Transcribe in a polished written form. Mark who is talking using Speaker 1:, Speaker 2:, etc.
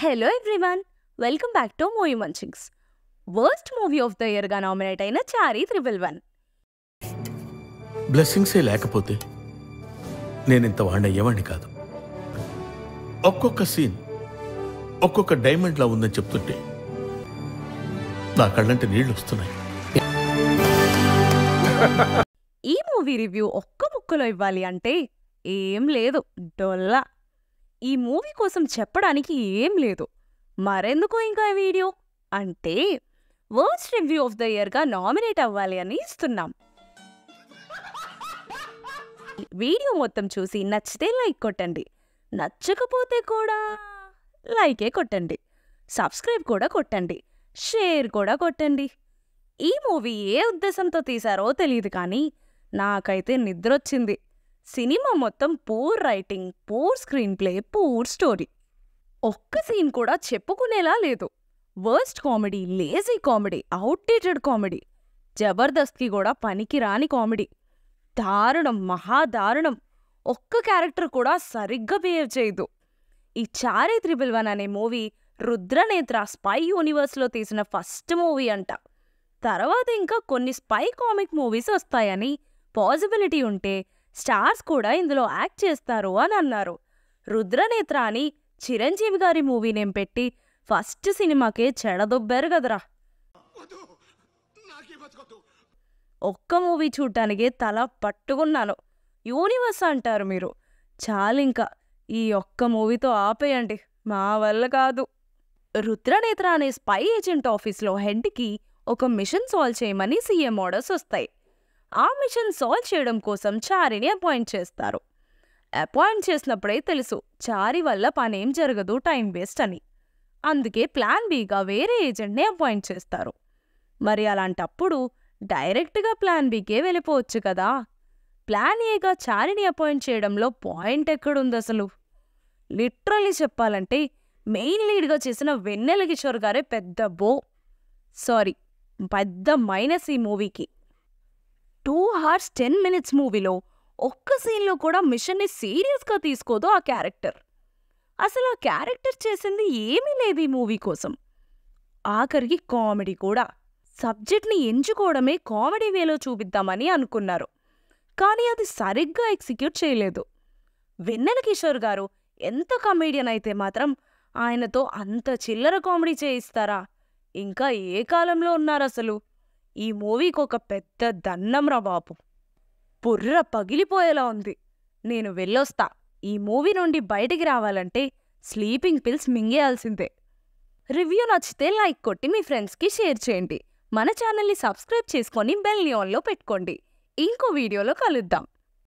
Speaker 1: Hello everyone, welcome back to movie munchings. Worst movie of the ఇయర్గా nominate అయిన చారీ 111.
Speaker 2: బ్లెస్సింగ్సే లేకపోతే నేనింత వాడినయ్యేవాడిని కాదు. ఒక్కొక్క సీన్ ఒక్కొక్క డైమండ్లా ఉందని చెప్తుంటే నా కళ్ళంటే నీళ్ళు వస్తున్నాయి.
Speaker 1: ఈ మూవీ రివ్యూ ఒక్క ముక్కలో ఇవ్వాలి అంటే ఏం లేదు, డొల్లా. ఈ మూవీ కోసం చెప్పడానికి ఏం లేదు. మరెందుకు ఇంకా ఈ వీడియో అంటే వర్స్ట్ రివ్యూ ఆఫ్ ద ఇయర్గా నామినేట్ అవ్వాలి అని ఇస్తున్నాం. వీడియో మొత్తం చూసి నచ్చితే లైక్ కొట్టండి, నచ్చకపోతే కూడా లైకే కొట్టండి, సబ్స్క్రైబ్ కూడా కొట్టండి, షేర్ కూడా కొట్టండి. ఈ మూవీ ఏ ఉద్దేశంతో తీశారో తెలియదు కానీ నాకైతే నిద్రొచ్చింది. సినిమా మొత్తం poor writing, poor screen play, poor story. ఒక్క సీన్ కూడా చెప్పుకునేలా లేదు. Worst comedy, lazy comedy, outdated comedy, జబర్దస్త్కి కూడా పనికి రాని కామెడీ. దారుణం, మహాదారుణం. ఒక్క క్యారెక్టర్ కూడా సరిగ్గా బిహేవ్ చేయదు. ఈ చారీ 111 అనే మూవీ రుద్రనేత్ర స్పై యూనివర్స్లో తీసిన ఫస్ట్ మూవీ అంట. తర్వాత ఇంకా కొన్ని స్పై కామిక్ మూవీస్ వస్తాయని, పాసిబిలిటీ ఉంటే స్టార్స్ కూడా ఇందులో యాక్ట్ చేస్తారు అని అన్నారు. రుద్రనేత్ర అని చిరంజీవి గారి మూవీ నేమ్ పెట్టి ఫస్ట్ సినిమాకే చెడదొబ్బారు కదరా. ఒక్క మూవీ చూడ్డానికే తల పట్టుకున్నాను. యూనివర్స్ అంటారు మీరు, చాలింకా ఈ ఒక్క మూవీతో ఆపేయండి, మా వల్ల కాదు. రుద్రనేత్ర అనే స్పై ఏజెంట్ ఆఫీస్లో హెడ్కి ఒక మిషన్ సాల్వ్ చేయమని సీఎం ఆర్డర్స్ వస్తాయి. ఆ మిషన్ సాల్వ్ చేయడం కోసం చారీని అపాయింట్ చేస్తారు. అపాయింట్ చేసినప్పుడే తెలుసు చారీ వల్ల పనేం జరగదు, టైం వేస్ట్ అని. అందుకే ప్లాన్ బిగా వేరే ఏజెంట్ని అపాయింట్ చేస్తారు. మరి అలాంటప్పుడు డైరెక్ట్గా ప్లాన్ బికే వెళ్ళిపోవచ్చు కదా. ప్లాన్ ఏగా చారీని అపాయింట్ చేయడంలో పాయింట్ ఎక్కడుంది అసలు? లిటరల్లీ చెప్పాలంటే మెయిన్ లీడ్గా చేసిన వెన్నెల కిషోర్ గారే పెద్ద మైనస్ ఈ మూవీకి. 2 hours 10 minutes మూవీలో ఒక్క సీన్లో కూడా మిషన్ని సీరియస్గా తీసుకోదు ఆ క్యారెక్టర్. అసలు ఆ క్యారెక్టర్ చేసింది ఏమీ లేదు ఈ మూవీ కోసం. ఆఖరికి కామెడీ కూడా. సబ్జెక్ట్ని ఎంచుకోవడమే కామెడీ వేలో చూపిద్దామని అనుకున్నారు, కానీ అది సరిగ్గా ఎగ్జిక్యూట్ చేయలేదు. వెన్నెల కిషోర్ గారు ఎంత కమేడియన్ అయితే మాత్రం ఆయనతో అంత చిల్లర కామెడీ చేయిస్తారా? ఇంకా ఏ కాలంలో ఉన్నారసలు? ఈ మూవీకి ఒక పెద్ద దన్నంరా బాబు. బుర్ర పగిలిపోయేలా ఉంది. నేను వెళ్ళొస్తా. ఈ మూవీ నుండి బయటికి రావాలంటే స్లీపింగ్ పిల్స్ మింగేయాల్సిందే. రివ్యూ నచ్చితే లైక్ కొట్టి మీ ఫ్రెండ్స్కి షేర్ చేయండి. మన ఛానల్ని సబ్స్క్రైబ్ చేసుకొని బెల్ని ఆన్లో పెట్టుకోండి. ఇంకో వీడియోలో కలుద్దాం.